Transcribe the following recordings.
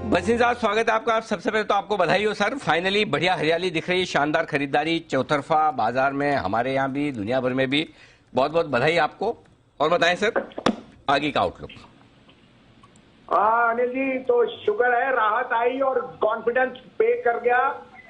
बसिन साहब, स्वागत है आपका। सबसे पहले तो आपको बधाई हो सर, फाइनली बढ़िया हरियाली दिख रही है, शानदार खरीदारी चौतरफा बाजार में, हमारे यहाँ भी दुनिया भर में भी। बहुत बहुत बधाई आपको। और बताएं सर आगे का आउटलुक। अनिल जी, तो शुक्र है राहत आई और कॉन्फिडेंस पे कर गया।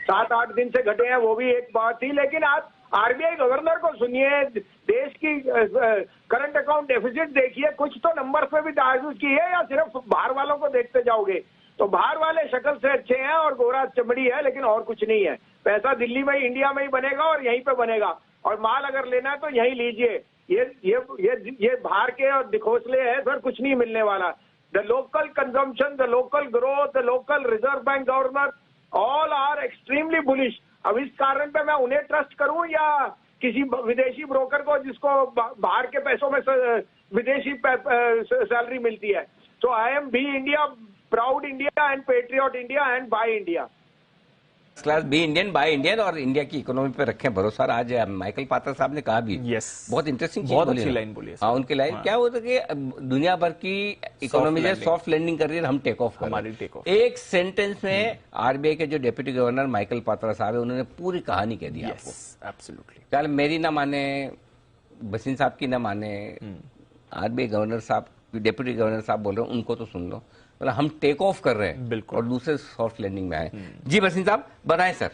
7-8 दिन से घटे हैं, वो भी एक बात थी। लेकिन आप आरबीआई गवर्नर को सुनिए, देश की करंट अकाउंट डेफिसिट देखिए, कुछ तो नंबर पे भी ताजुब की है या सिर्फ बाहर वालों को देखते जाओगे? तो बाहर वाले शक्ल से अच्छे हैं और गोरा चमड़ी है, लेकिन और कुछ नहीं है। पैसा दिल्ली में ही, इंडिया में ही बनेगा और यहीं पे बनेगा। और माल अगर लेना है तो यहीं लीजिए। ये बाहर के और दिखोसले है सर, कुछ नहीं मिलने वाला। The local consumption, the local growth, the local Reserve Bank governor, all are extremely bullish. अब इस कारण पे मैं उन्हें ट्रस्ट करूं या किसी विदेशी ब्रोकर को जिसको बाहर के पैसों में विदेशी सैलरी मिलती है? So I am be India, proud India and patriot India and buy India. Class B Indian buy Indian और इंडिया की इकोनॉमी पे रखें भरोसा। आज माइकल पात्र साहब ने कहा भी, बहुत इंटरेस्टिंग चीज, बहुत अच्छी लाइन बोली। हाँ, उनकी लाइन क्या होता है कि दुनिया भर की इकोनॉमी जो सॉफ्ट लैंडिंग कर रही है, हम टेक ऑफ कर रहे हैं। एक सेंटेंस में आरबीआई के जो डिप्टी गवर्नर माइकल पात्रा साहब है, उन्होंने पूरी कहानी कह दी आपको। एब्सोल्युटली। क्या मेरी ना माने, बसिन साहब की ना माने, आरबीआई गवर्नर साहब, डिप्टी गवर्नर साहब बोल रहे हैं, उनको तो सुन लो। मतलब हम टेक ऑफ कर रहे हैं, बिल्कुल, और दूसरे सॉफ्ट लैंडिंग में आए। जी बसिन साहब बताएं सर।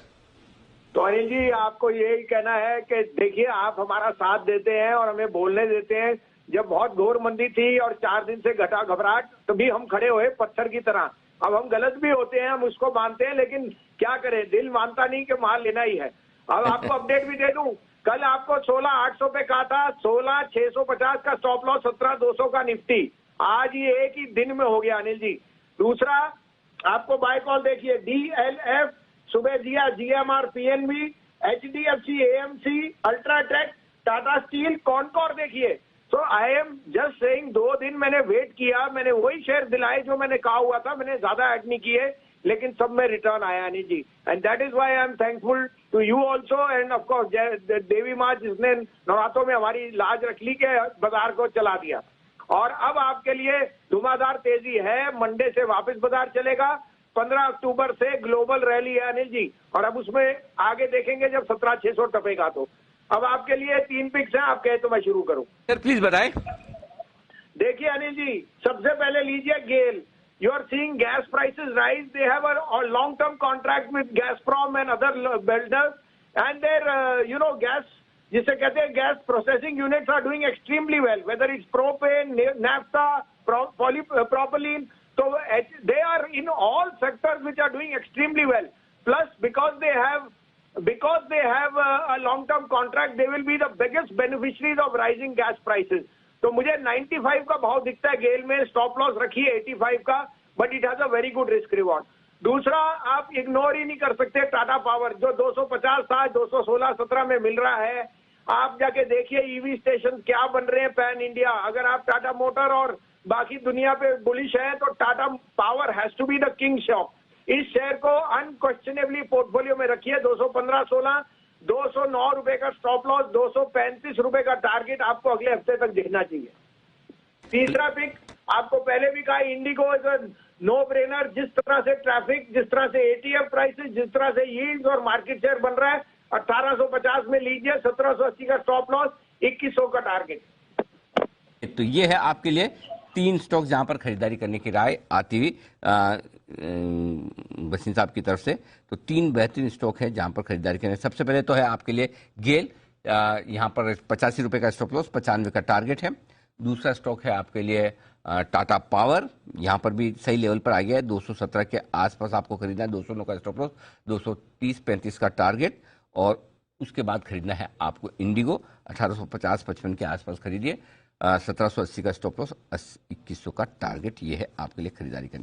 तो अनिल जी, आपको यही कहना है कि देखिए, आप हमारा साथ देते हैं और हमें बोलने देते हैं। जब बहुत घोर मंदी थी और 4 दिन से घटा घबराहट, तभी हम खड़े हुए पत्थर की तरह। अब हम गलत भी होते हैं, हम उसको मानते हैं, लेकिन क्या करें, दिल मानता नहीं कि माल लेना ही है। अब आपको अपडेट भी दे दूं, कल आपको 16,800 पे कहा था, 16,650 का स्टॉप लॉस, 17,200 का निफ्टी। आज ये एक ही दिन में हो गया अनिल जी। दूसरा, आपको बाय कॉल देखिए, DLF सुबह दिया, GMR, PNB, HDFC, AMC, UltraTech, Tata steel, Concor देखिए। सो आई एम जस्ट सेइंग, 2 दिन मैंने वेट किया, मैंने वही शेयर दिलाए जो मैंने कहा हुआ था, मैंने ज्यादा ऐड नहीं किए, लेकिन सब में रिटर्न आया Anil ji. And that is why I am thankful to you also and of course देवी माँ, जिसने नवरात्रों में हमारी लाज रख ली के बाजार को चला दिया। और अब आपके लिए धुआंधार तेजी है, मंडे से वापस बाजार चलेगा। 15 अक्टूबर से ग्लोबल रैली है अनिल जी, और अब उसमें आगे देखेंगे जब 17,600 टपेगा। तो अब आपके लिए 3 पिक्स हैं, आप कहे तो मैं शुरू करूं? सर प्लीज बताएं। देखिए अनिल जी, सबसे पहले लीजिए GAIL. You are seeing gas prices rise, they have a long term contract with Gazprom and other builders and their gas, जिसे कहते हैं gas processing units, are doing extremely well, whether it's propane, naphtha, propylene. So they are in all sectors which are doing extremely well. Plus, because they have a long-term contract, they will be the biggest beneficiaries of rising gas prices. तो मुझे 95 का भाव दिखता है गेल में, stop loss रखिए 85 का, but it has a very good risk reward. दूसरा, आप इग्नोर ही नहीं कर सकते टाटा पावर, जो 250 था, 216-17 में मिल रहा है। आप जाके देखिए ईवी स्टेशन क्या बन रहे हैं पैन इंडिया। अगर आप टाटा मोटर और बाकी दुनिया पे बुलिश है, तो Tata Power has to be the king shop. इस शेयर को अनक्वेश्चनेबली पोर्टफोलियो में रखिए। 215-16, 209 रुपए का स्टॉप लॉस, 235 रुपए का टारगेट आपको अगले हफ्ते तक दिखना चाहिए। तीसरा पिक, आपको पहले भी कहा, IndiGo is a no brainer. जिस तरह से ट्रैफिक, जिस तरह से एटीएफ प्राइसेस, जिस तरह से यील्ड्स और मार्केट शेयर बन रहा है, 1850 में लीजिए, 1780 का स्टॉप लॉस, 2100 का टारगेट। तो ये है आपके लिए 3 स्टॉक जहां पर खरीदारी करने की राय आती हुई बसिन साहब की तरफ से। तो 3 बेहतरीन स्टॉक है जहां पर खरीदारी करने। सबसे पहले तो है आपके लिए गेल, यहां पर 85 रुपए का स्टॉप लॉस, 95 का टारगेट है। दूसरा स्टॉक है आपके लिए टाटा पावर, यहां पर भी सही लेवल पर आ गया है, 217 के आसपास आपको खरीदना है, 209 का स्टॉप लॉस, 230-35 का टारगेट। और उसके बाद खरीदना है आपको इंडिगो, 1850-55 के आसपास खरीदिए, 1780 का स्टॉप लॉस, 2100 का टारगेट। ये है आपके लिए खरीदारी करने